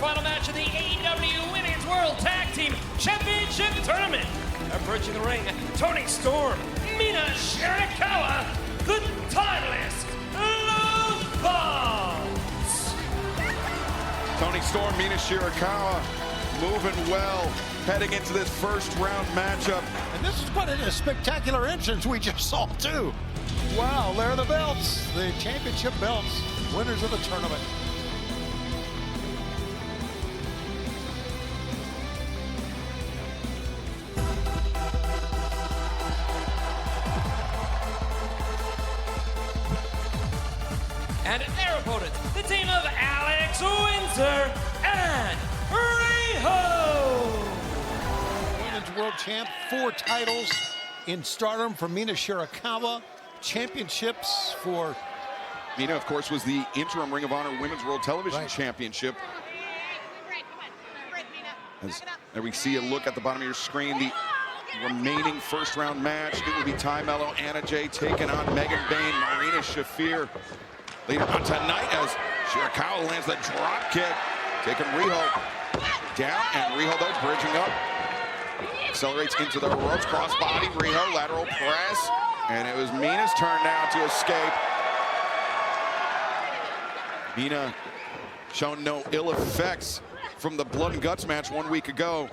quarterfinal match of the AEW Women's World Tag Team Championship Tournament. Approaching the ring, Toni Storm, Mina Shirakawa, the Titleist Love Bombs. Toni Storm, Mina Shirakawa moving well, heading into this first round matchup. And this is quite a spectacular entrance we just saw too. Wow, there are the belts, the championship belts, winners of the tournament. And their opponents, the team of Alex Windsor and Riho. Women's World Champ, 4 titles in Stardom for Mina Shirakawa. Championships for Mina, of course, was the interim Ring of Honor Women's World Television Championship. As there we see a look at the bottom of your screen, the remaining first round match. It will be Ty Mello, Anna Jay taking on Megan Bain, Marina Shafir. Later on tonight as Shirakawa lands the drop kick, taking Riho down, and Riho though bridging up. Accelerates into the ropes, crossbody, Riho, lateral press. And it was Mina's turn now to escape. Mina shown no ill effects from the blood and guts match 1 week ago.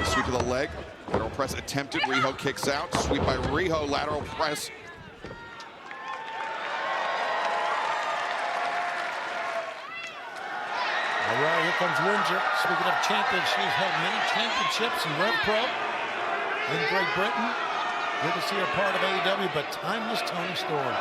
Sweep of the leg, lateral press attempted, Riho kicks out. Sweep by Riho, lateral press. All right, here comes Windsor. Speaking of champions, she's held many championships in Rev Pro in Great Britain. Good to see her part of AEW, but timeless Toni Storm.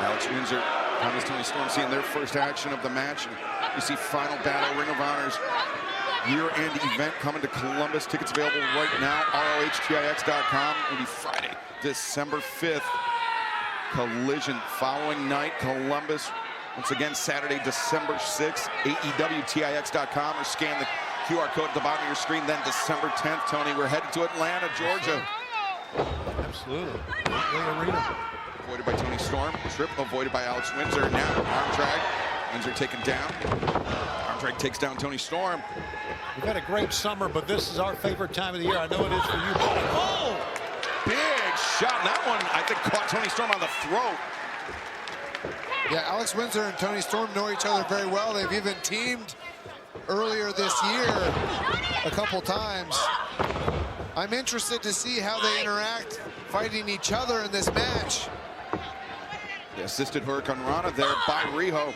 Alex Windsor, timeless Toni Storm seeing their first action of the match. And you see Final Battle, Ring of Honor's year-end event coming to Columbus. Tickets available right now, ROHTIX.com. It'll be Friday, December 5th. Collision following night, Columbus. Once again, Saturday, December 6th, AEWTIX.com, or scan the QR code at the bottom of your screen. Then December 10th, Tony, we're headed to Atlanta, Georgia. Absolutely. Great arena. Avoided by Toni Storm. Trip avoided by Alex Windsor. Now arm drag. Windsor taken down. Arm drag takes down Toni Storm. We've had a great summer, but this is our favorite time of the year. I know it is for you. Oh! Big shot. And that one, I think, caught Toni Storm on the throat. Yeah, Alex Windsor and Toni Storm know each other very well. They've even teamed earlier this year a couple times. I'm interested to see how they interact fighting each other in this match. The assisted Hurricane Rana there by Riho.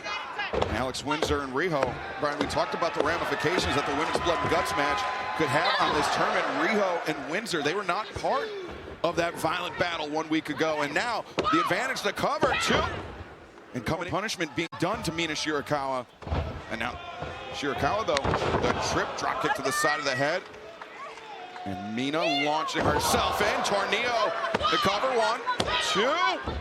Alex Windsor and Riho. Brian, we talked about the ramifications that the women's blood and guts match could have on this tournament. Riho and Windsor, they were not part of that violent battle 1 week ago. And now the advantage to cover too. And coming punishment being done to Mina Shirakawa. And now Shirakawa, though, the trip drop kick to the side of the head. And Mina launching herself in. Tornillo, the cover, 1, 2.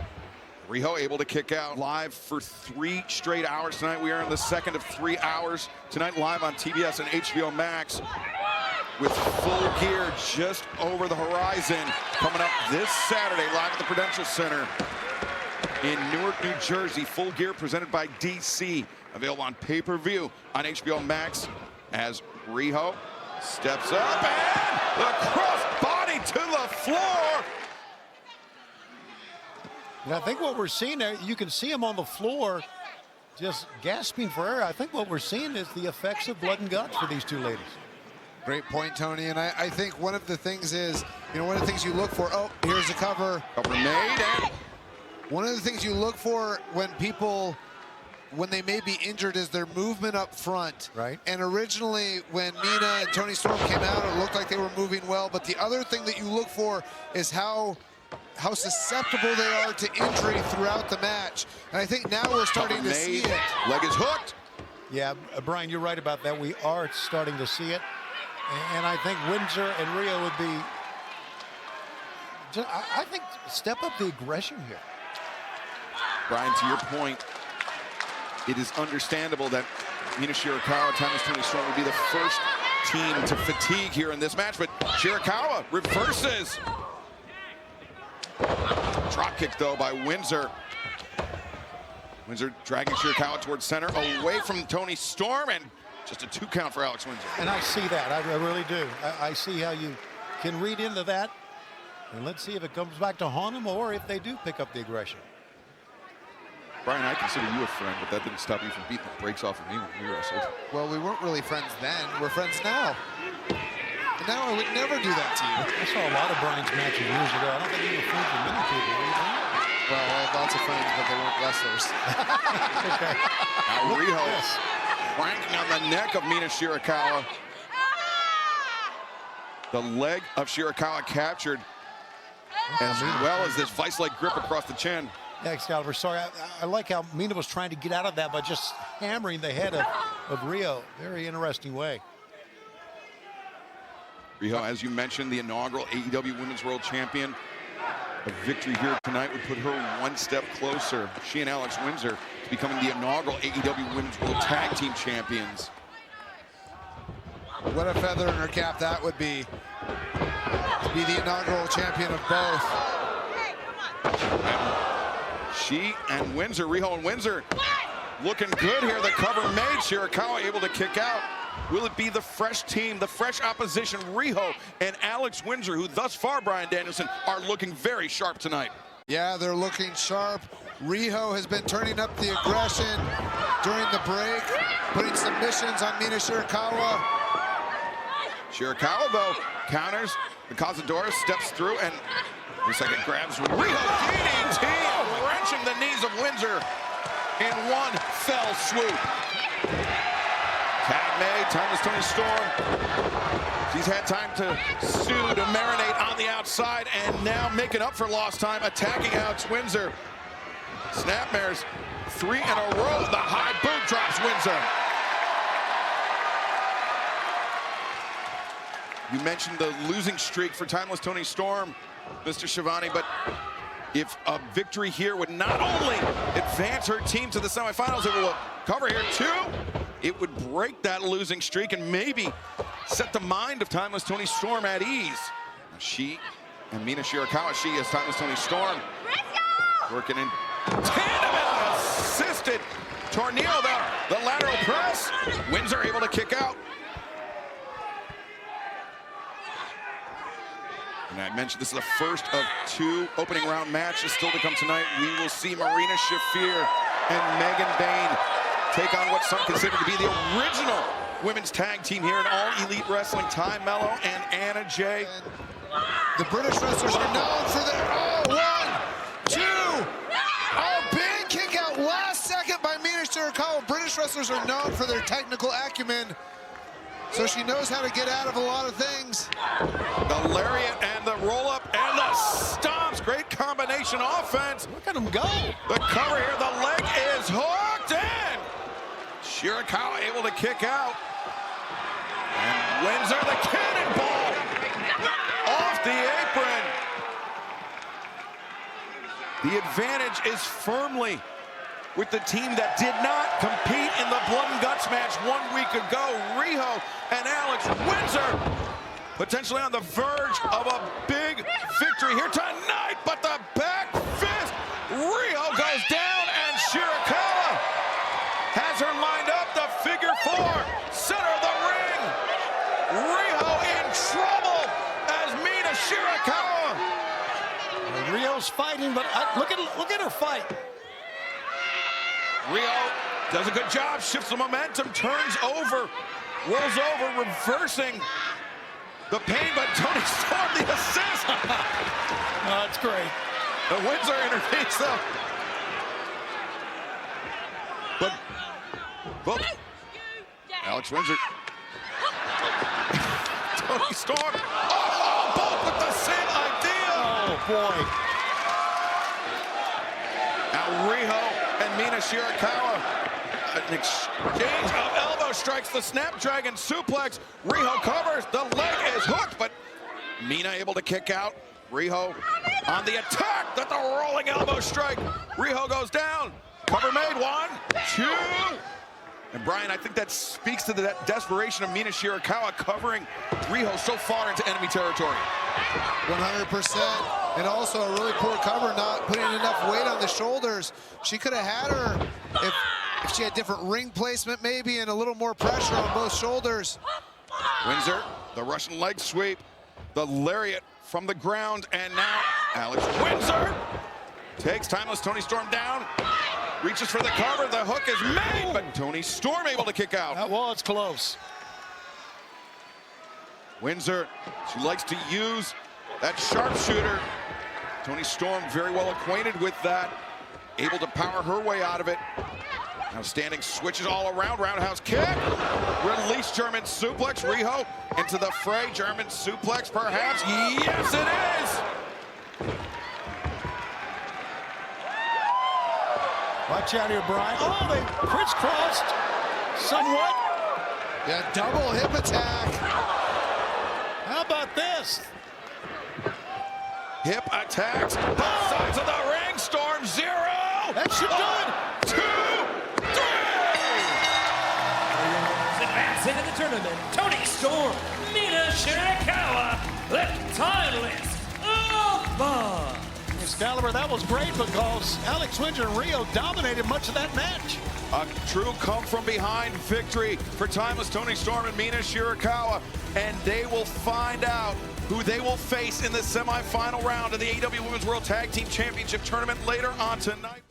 Riho able to kick out live for 3 straight hours tonight. We are in the second of 3 hours tonight, live on TBS and HBO Max, with Full Gear just over the horizon. Coming up this Saturday, live at the Prudential Center in Newark, New Jersey. Full Gear presented by DC. Available on pay-per-view on HBO Max as Riho steps up and the cross body to the floor. And I think what we're seeing there, you can see him on the floor just gasping for air. I think what we're seeing is the effects of blood and guts for these two ladies. Great point, Tony. And I think one of the things is, one of the things you look for, oh, here's the cover. Cover made, and one of the things you look for when they may be injured is their movement up front. Right. And originally when Mina and Toni Storm came out, it looked like they were moving well. But the other thing that you look for is how susceptible they are to injury throughout the match. And I think now we're starting to see it. Leg is hooked. Yeah, Brian, you're right about that. We are starting to see it. And I think Windsor and Riho would be, I think, step up the aggression here. Brian, to your point, it is understandable that Mina Shirakawa, Toni Storm would be the first team to fatigue here in this match, but Shirakawa reverses. Drop kick, though, by Windsor. Windsor dragging Shirakawa towards center, away from Toni Storm, and just a 2 count for Alex Windsor. And I see that. I really do. I see how you can read into that. And let's see if it comes back to haunt them or if they do pick up the aggression. Brian, I consider you a friend, but that didn't stop you from beating the brakes off of me when we wrestled. Well, we weren't really friends then. We're friends now. And now I would never do that to you. I saw a lot of Brian's matches years ago. I don't think you were friends with many people. Were you, Brian? Well, I had lots of friends, but they weren't wrestlers. Okay. Now Riho cranking on the neck of Mina Shirakawa. The leg of Shirakawa captured, as well as this vice-like grip across the chin. Yeah, Excalibur, sorry. I like how Mina was trying to get out of that by just hammering the head of Riho. Very interesting way. Riho, as you mentioned, the inaugural AEW Women's World Champion. A victory here tonight would put her 1 step closer, she and Alex Windsor, to becoming the inaugural AEW Women's World Tag Team Champions. What a feather in her cap that would be. To be the inaugural champion of both. She and Windsor, Riho and Windsor, looking good here. The cover made. Shirakawa able to kick out. Will it be the fresh team, the fresh opposition, Riho and Alex Windsor, who thus far, Brian Danielson, are looking very sharp tonight? Yeah, they're looking sharp. Riho has been turning up the aggression during the break, putting submissions on Mina Shirakawa. Shirakawa, though, counters. The Cazadora steps through and for a second grabs Riho. DDT, wrenching the knees of Windsor in one fell swoop. Tag made, timeless Toni Storm. She's had time to stew, to marinate on the outside, and now making up for lost time, attacking Alex Windsor. Snapmares, 3 in a row. The high boot drops Windsor. You mentioned the losing streak for timeless Toni Storm, Mr. Schiavone, but if a victory here would not only advance her team to the semifinals, it will cover here too. It would break that losing streak and maybe set the mind of timeless Toni Storm at ease. She and Mina Shirakawa, she is timeless Toni Storm, working in tandem and assisted tornado, the lateral press. Windsor able to kick out. And I mentioned this is the first of 2 opening round matches still to come tonight. We will see Marina Shafir and Megan Bain take on what some consider to be the original women's tag team here in All Elite Wrestling. Ty Mello and Anna Jay. The British wrestlers are known for their, 1, 2. Oh, big kick out last second by Mina Shirakawa. British wrestlers are known for their technical acumen, so she knows how to get out of a lot of things. The lariat and the roll-up and the stomps. Great combination offense. Look at them go. The cover here, the leg is hooked in. Shirakawa able to kick out. And Windsor, the cannonball off the apron. The advantage is firmly with the team that did not compete in the blood and guts match 1 week ago. Riho and Alex Windsor potentially on the verge of a big victory here tonight, but the back fist, Riho goes down and Shirakawa has her lined up, the figure 4, center of the ring. Riho in trouble as Mina Shirakawa. Rio's fighting, but look at her fight. Riho does a good job, shifts the momentum, turns over, rolls over, reversing the pain, but Toni Storm the assist. Oh, that's great. The Windsor intervenes though. But Alex Windsor. Toni Storm. Oh, both with the same idea. Oh, boy. Now Riho and Mina Shirakawa. An exchange of elbow strikes, the Snapdragon suplex. Riho covers, the leg is hooked, but Mina able to kick out. Riho on the attack, the rolling elbow strike. Riho goes down. Cover made, 1, 2. And Brian, I think that speaks to the desperation of Mina Shirakawa covering Riho so far into enemy territory. 100%. And also a really poor cover, not putting enough weight on the shoulders. She could have had her if she had different ring placement maybe and a little more pressure on both shoulders. Windsor, the Russian leg sweep, the lariat from the ground, and now Alex Windsor takes Timeless Toni Storm down, reaches for the cover, the hook is made, but Toni Storm able to kick out. That was close. Windsor, she likes to use that sharpshooter. Toni Storm very well acquainted with that, able to power her way out of it. Now standing switches all around, roundhouse kick, release German suplex, Riho into the fray, German suplex perhaps, yes it is! Watch out here, Brian. Oh, they crisscrossed somewhat. Yeah, double hip attack. How about this? Hip attacks, both sides of the ring, Storm 0! That should do it. 2, 3! Advancing in the tournament, Toni Storm, Mina Shirakawa, the timeless Alpha. Excalibur, that was great because Alex Windsor and Riho dominated much of that match. A true come-from-behind victory for Timeless Toni Storm and Mina Shirakawa, and they will find out who they will face in the semifinal round of the AEW Women's World Tag Team Championship Tournament later on tonight.